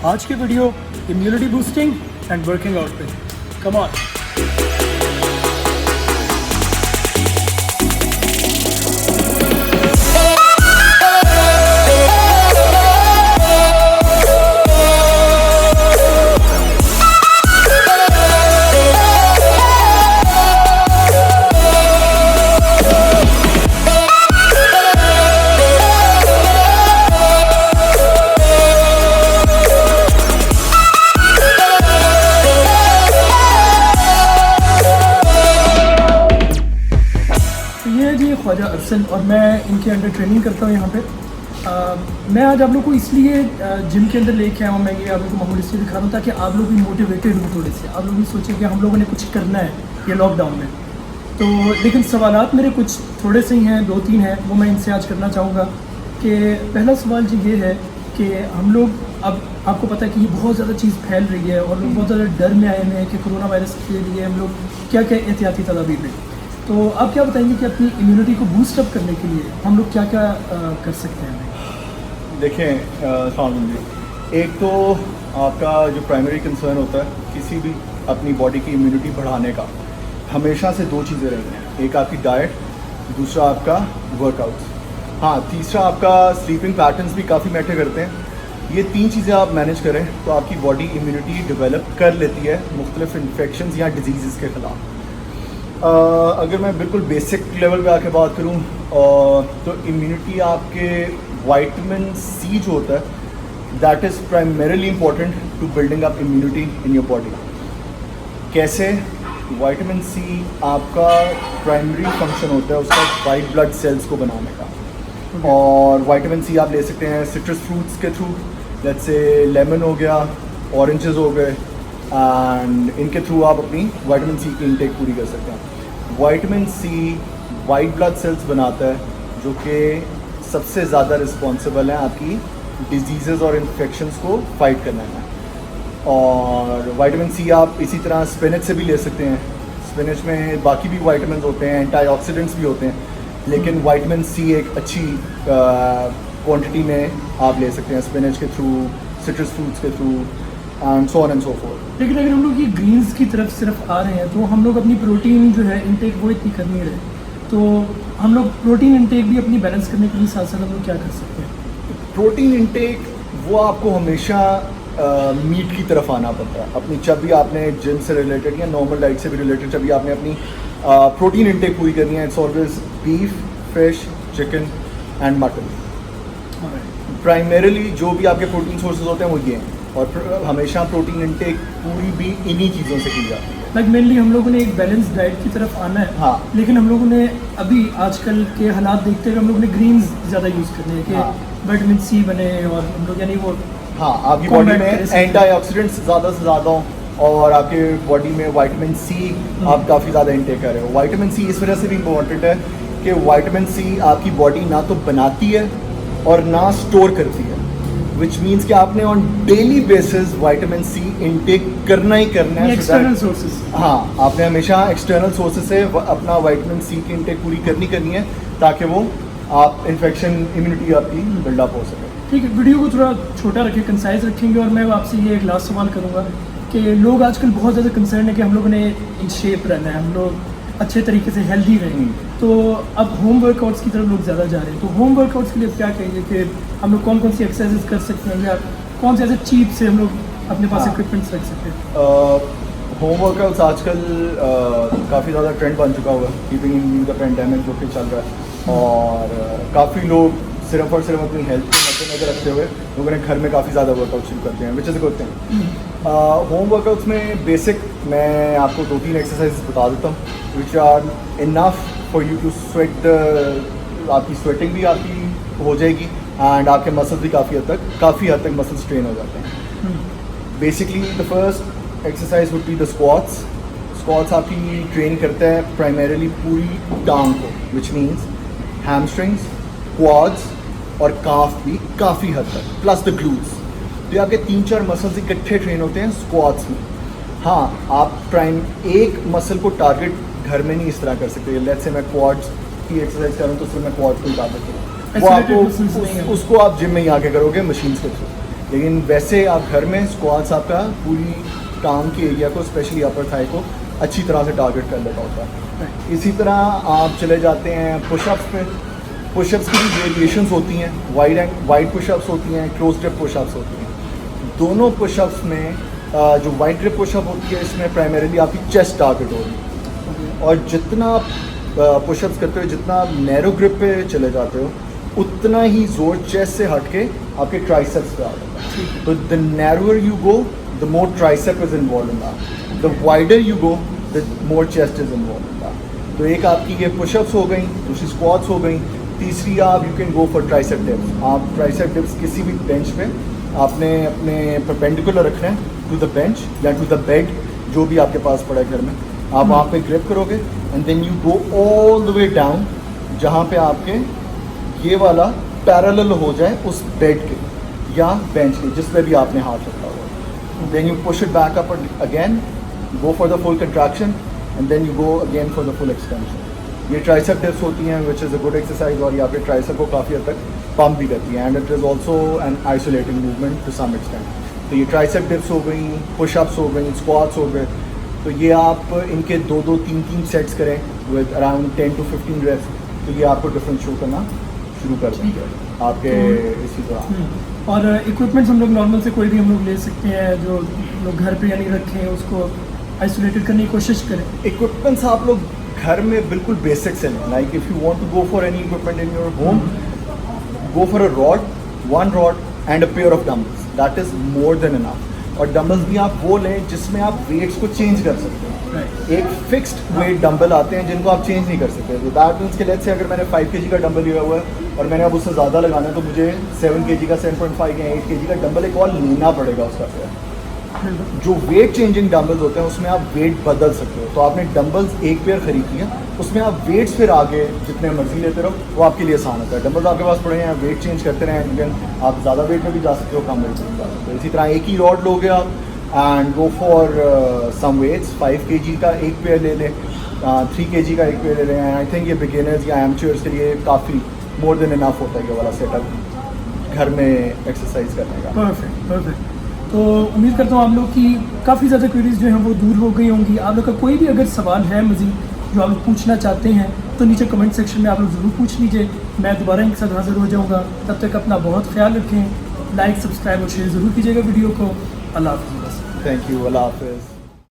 आज की video immunity boosting and working out पे। Come on. ख्वाजा अरसल और मैं इनके अंडर ट्रेनिंग करता हूँ यहाँ पे। मैं आज आप लोग को इसलिए जिम के अंदर लेके आया हूँ, मैं ये आप लोग को माहौल इसलिए दिखा रहा हूँ ताकि आप लोग भी मोटिवेटेड हो थोड़े से, आप लोग भी सोचें कि हम लोगों ने कुछ करना है ये लॉकडाउन में। तो लेकिन सवालात मेरे कुछ थोड़े से ही हैं, 2-3 हैं, वो मैं इनसे आज करना चाहूँगा। कि पहला सवाल जी ये है कि हम लोग, अब आपको पता है कि ये बहुत ज़्यादा चीज़ फैल रही है और लोग बहुत ज़्यादा डर में आए हुए हैं कि कोरोना वायरस के लिए हम लोग क्या क्या एहतियाती तदाबीर लें। तो आप क्या बताएंगे कि अपनी इम्यूनिटी को बूस्ट अप करने के लिए हम लोग क्या क्या कर सकते हैं? देखें सामन जी, एक तो आपका जो प्राइमरी कंसर्न होता है किसी भी अपनी बॉडी की इम्यूनिटी बढ़ाने का, हमेशा से 2 चीज़ें रही हैं। एक आपकी डाइट, दूसरा आपका वर्कआउट, हाँ तीसरा आपका स्लीपिंग पैटर्न्स भी काफ़ी मैटर करते हैं। ये 3 चीज़ें आप मैनेज करें तो आपकी बॉडी इम्यूनिटी डेवलप कर लेती है मुख्तलिफ इन्फेक्शंस या डिजीज़ के ख़िलाफ़। अगर मैं बिल्कुल बेसिक लेवल पे आके बात करूँ तो इम्यूनिटी आपके विटामिन सी जो होता है that is primarily important to building up immunity in your body. कैसे? विटामिन सी आपका प्राइमरी फंक्शन होता है उसका वाइट ब्लड सेल्स को बनाने का। और विटामिन सी आप ले सकते हैं सिट्रस फ्रूट्स के थ्रू, जैसे से लेमन हो गया, ऑरेंजेस हो गए, एंड इनके थ्रू आप अपनी विटामिन सी की इनटेक पूरी कर सकते हैं। Vitamin C white blood cells बनाता है जो कि सबसे ज़्यादा रिस्पॉन्सिबल हैं आपकी डिजीज़ और इन्फेक्शंस को फाइट करने में। और विटामिन सी आप इसी तरह स्पिनच से भी ले सकते हैं। स्पिनच में बाकी भी विटामिन होते हैं, एंटीऑक्सीडेंट्स भी होते हैं, लेकिन विटामिन सी एक अच्छी क्वांटिटी में आप ले सकते हैं स्पिनच के थ्रू, सिट्रस फ्रूट्स के through, and so on and so fourth. लेकिन अगर हम लोग ये ग्रीन्स की तरफ सिर्फ आ रहे हैं तो हम लोग अपनी प्रोटीन जो है इनटेक वो इतनी कर नहीं रहे, तो हम लोग प्रोटीन इनटेक भी अपनी बैलेंस करने के लिए साथ साथ हम लोग क्या कर सकते हैं? प्रोटीन इनटेक वो आपको हमेशा मीट की तरफ आना पड़ता है। अपनी जब भी आपने जिम से रिलेटेड या नॉर्मल डाइट से भी रिलेटेड जब भी आपने अपनी प्रोटीन इनटेक पूरी करनी है, it's always beef, fish, chicken and mutton. Primarily जो भी आपके प्रोटीन सोर्सेज होते हैं वो ये हैं, और हमेशा प्रोटीन इनटेक पूरी भी इन्हीं चीज़ों से की जाती है। लाइक मेनली हम लोगों ने एक बैलेंस डाइट की तरफ आना है। हाँ। लेकिन हम लोगों ने अभी आजकल के हालात देखते हुए हम लोगों ने ग्रीन्स ज़्यादा यूज़ करने हैं कि विटामिन सी बने और हम लोग यानी वो आपकी बॉडी में एंटीऑक्सीडेंट्स ज़्यादा से ज़्यादा हों और आपके बॉडी में विटामिन सी आप काफ़ी ज़्यादा इनटेक कर रहे हो। विटामिन सी इस वजह से भी इम्पोर्टेंट है कि विटामिन सी आपकी बॉडी ना तो बनाती है और ना स्टोर करती है, विच मीन्स कि आपने on daily basis vitamin C intake करना ही करना है। एक्सटर्नल सोर्सेज, हाँ आपने हमेशा एक्सटर्नल सोर्सेज से अपना विटामिन सी की इनटेक पूरी करनी है ताकि वो आप इन्फेक्शन इम्यूनिटी आपकी बिल्डअप हो सके। ठीक है, वीडियो को थोड़ा छोटा रखें, कंसाइज रखेंगे। और मैं आपसे ये एक लास्ट सवाल करूँगा कि लोग आजकल बहुत ज़्यादा कंसर्न है कि हम लोगों ने इन शेप रहना है, हम लोग अच्छे तरीके से हेल्दी रहें। तो अब होम वर्कआउट्स की तरफ लोग ज़्यादा जा रहे हैं, तो होम वर्कआउट्स के लिए क्या कहेंगे कि हम लोग कौन कौन सी एक्सरसाइज कर सकते हैं या कौन से ऐसे चीप से हम लोग अपने पास इक्विपमेंट्स रख सकते हैं? होम वर्कआउट्स आजकल काफ़ी ज़्यादा ट्रेंड बन चुका हुआ है, कीपिंग इन द पेंडेमिक जो कि चल रहा है। और काफ़ी लोग सिर्फ और सिर्फ अपनी हेल्थ को मद्देनजर रखते हुए लोगों ने घर में काफ़ी ज़्यादा वर्कआउट शुरू करते हैं, which is good thing. Home workouts में बेसिक मैं आपको 2-3 एक्सरसाइज बता देता हूँ which are enough for you to sweat. आपकी स्वेटिंग भी आपकी हो जाएगी एंड आपके मसल्स भी काफ़ी हद तक मसल्स ट्रेन हो जाते हैं। Basically the first exercise would be the squats. Squats आपकी ट्रेन करते हैं प्राइमरीली पूरी टांग को, विच मीन्स हैमस्ट्रिंग्स, क्वाड्स और काफ भी काफ़ी हद तक, प्लस द ग्लूट्स। तो आपके 3-4 मसल्स इकट्ठे ट्रेन होते हैं स्क्वाट्स में। हाँ आप एक मसल को टारगेट घर में नहीं इस तरह कर सकते। लेट्स से मैं क्वाड्स की एक्सरसाइज करूँ तो उसमें मैं क्वाड्स को टारगेट करूँ, वो आपको उसको आप जिम में ही आके करोगे मशीन्स के थ्रू। लेकिन वैसे आप घर में स्क्वाट्स आपका पूरी टांग के एरिया को, स्पेशली अपर थाई को अच्छी तरह से टारगेट कर लेता होता है। इसी तरह आप चले जाते हैं पुशअप्स पे। पुशअप्स की भी वेरिएशंस होती हैं, वाइड पुशअप्स होती हैं, क्लोज ग्रिप पुशअप्स होती हैं। दोनों पुशअप्स में जो वाइड ग्रिप पुशअप होती है इसमें प्राइमरीली आपकी चेस्ट टारगेट होगी, और जितना आप पुशअप्स करते हो, जितना आप नैरो ग्रिप पे चले जाते हो, उतना ही जोर चेस्ट से हट के आपके ट्राइसेप्स पे आ जाता है। तो the narrower you go the more tricep is involve in that, the wider you go the more chest is involve in that. तो एक आपकी ये पुशअप्स हो गई, दूसरी स्क्वाट्स हो गई, तीसरी आप you can go for tricep dips. आप ट्राइसेप डिप्स किसी भी बेंच पे आपने अपने परपेंडिकुलर रखना है टू द बेंच या टू द बेड, जो भी आपके पास पड़ा है घर में। आप वहाँ पे ग्रिप करोगे and then you go all the way down, जहाँ पे आपके ये वाला पैरेलल हो जाए उस बेड के या बेंच के जिस पे भी आपने हाथ रखा हुआ। Then you push it back up again, go for the full contraction and then you go again for the full extension. ये ट्राइसेप डिप्स होती हैं which is a good exercise, और ये आपके ट्राइसेप को काफ़ी हद तक पम्प भी करती है, and it is also an isolating movement to some extent. तो ये ट्राइसेप डिप्स हो गई, पुशअप्स हो गई, स्क्वाट्स हो गए। तो ये आप इनके 2-2, 3-3 सेट्स करें विद अराउंड 10 to 15 रेप्स, तो ये आपको डिफरेंट शो करना शुरू कर देंगे आपके इसी तरह। और इक्विपमेंट्स हम लोग नॉर्मल से कोई भी हम लोग ले सकते हैं, जो लोग घर पे यानी रखें, उसको आइसोलेटेड करने की कोशिश करें। इक्विपमेंट्स आप लोग घर में बिल्कुल बेसिक से लें। Like if you want to go for any equipment in your home, go for a rod, one rod and a pair of dumbbells, that is more than enough. और डंबल्स भी आप वो लें जिसमें आप वेट्स को चेंज कर सकते हैं। एक फिक्स्ड वेट डंबल आते हैं जिनको आप चेंज नहीं कर सकते। तो दैट मीन्स के लेट्स से अगर मैंने 5 kg का डंबल लिया हुआ है और मैंने अब उससे ज़्यादा लगाना है, तो मुझे 7 kg का, 7.5 या 8 kg का डंबल एक और लेना पड़ेगा उसका। फिर जो वेट चेंजिंग डंबल्स होते हैं उसमें आप वेट बदल सकते हो। तो आपने डंबल्स एक पेयर खरीद लिया, उसमें आप वेट्स फिर आगे जितने मर्जी लेते रहो, वो आपके लिए आसान होता है। डंबल्स आपके पास पड़े हैं, वेट चेंज करते रहें, लेकिन आप ज़्यादा वेट में भी जा सकते हो, कम वेट में भी जा सकते हो। इसी तरह एक ही रॉड लोगे आप and go for some weights. 5 kg का एक पेयर ले लें, 3 kg का एक पेयर ले लें। आई थिंक ये बिगिनर्स या एमेच्योर्स के लिए काफ़ी मोर देन इनफ होता है ये वाला सेटअप घर में एक्सरसाइज करने का। Perfect perfect. तो उम्मीद करता हूँ आप लोग की काफ़ी ज़्यादा क्वेरीज जो हैं वो दूर हो गई होंगी। आप लोग का कोई भी अगर सवाल है मज़ीद जो आप लोग पूछना चाहते हैं तो नीचे कमेंट सेक्शन में आप लोग ज़रूर पूछ लीजिए, मैं दोबारा इनके साथ हाज़िर हो जाऊँगा। तब तक अपना बहुत ख्याल रखें, लाइक, सब्सक्राइब और शेयर ज़रूर कीजिएगा वीडियो को। अल्लाह हाफ़िज़। थैंक यू, अल्लाह हाफ़िज़।